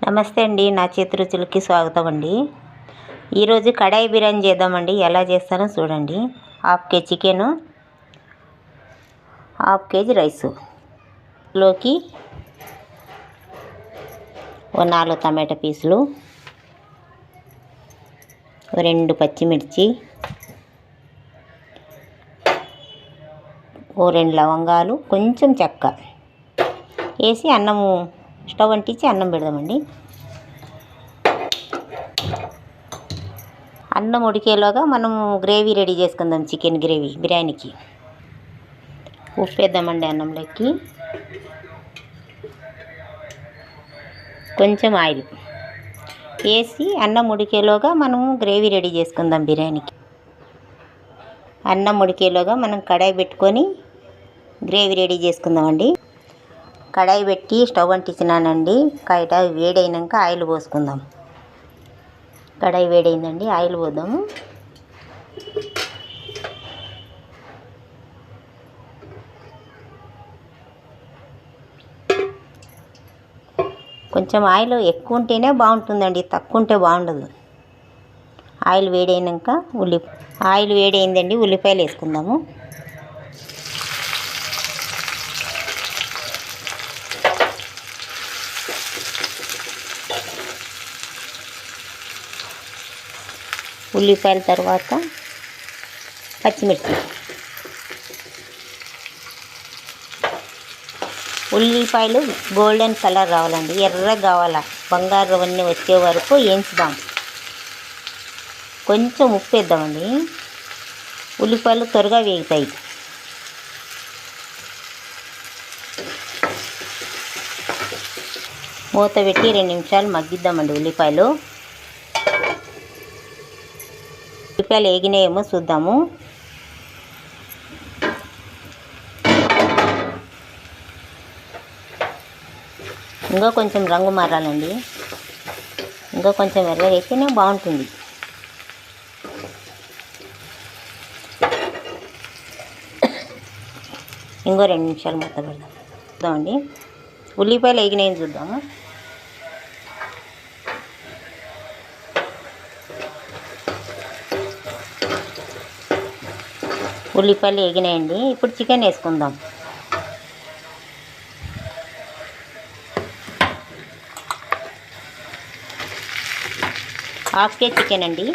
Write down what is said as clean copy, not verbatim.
నమస్తే అండి, నా చేతి రుచులకి స్వాగతం అండి. ఈరోజు కడాయి బిర్యానీ చేద్దామండి. ఎలా చేస్తానో చూడండి. Half KG chicken, half KG rice, లోకి 4 టమాటా పీసులు, 2 పచ్చిమిర్చి, 2 లవంగాలు, కొంచెం చెక్క వేసి అన్నము స్టవ్ అంటించి అన్నం పెడదామండి. అన్నం ఉడికేలోగా మనము గ్రేవీ రెడీ చేసుకుందాం. చికెన్ గ్రేవీ బిర్యానీకి ఉప్పు వేద్దామండి. అన్నంలోకి కొంచెం ఆయిల్ వేసి అన్నం ఉడికేలోగా మనము గ్రేవీ రెడీ చేసుకుందాం బిర్యానీకి. అన్నం ఉడికేలోగా మనం కడాయి పెట్టుకొని గ్రేవీ రెడీ చేసుకుందామండి. కడాయి పెట్టి స్టవ్ అంటించినానండి. కడాయి వేడైనాక ఆయిల్ పోసుకుందాం. కడాయి వేడైందండి, ఆయిల్ పోద్దాము. కొంచెం ఆయిల్ ఎక్కువ ఉంటేనే బాగుంటుందండి, తక్కువ ఉంటే బాగుండదు. ఆయిల్ వేడైనాక ఆయిల్ వేడైందండి, ఉల్లిపాయలు వేసుకుందాము. ఉల్లిపాయల తర్వాత పచ్చిమిర్చి. ఉల్లిపాయలు గోల్డెన్ కలర్ రావాలండి, ఎర్రగా కావాలా, బంగారు అవన్నీ వచ్చే వరకు వేయించుదాం. కొంచెం ఉప్పు వేద్దామండి, ఉల్లిపాయలు త్వరగా వేగుతాయి. మూత పెట్టి 2 నిమిషాలు మగ్గిద్దామండి. ఉల్లిపాయలు వేగినాయేమో చూద్దాము. ఇంకా కొంచెం రంగు మారాలండి, ఇంకా కొంచెం ఎర్రగైతేనే బాగుంటుంది. ఇంకో 2 నిమిషాలు మూత పెడదామండి. ఉల్లిపాయలు వేగినాయని చూద్దాము. ఉల్లిపాయలు వేగినాయండి. ఇప్పుడు చికెన్ వేసుకుందాం. హాఫ్ కేజీ చికెన్ అండి.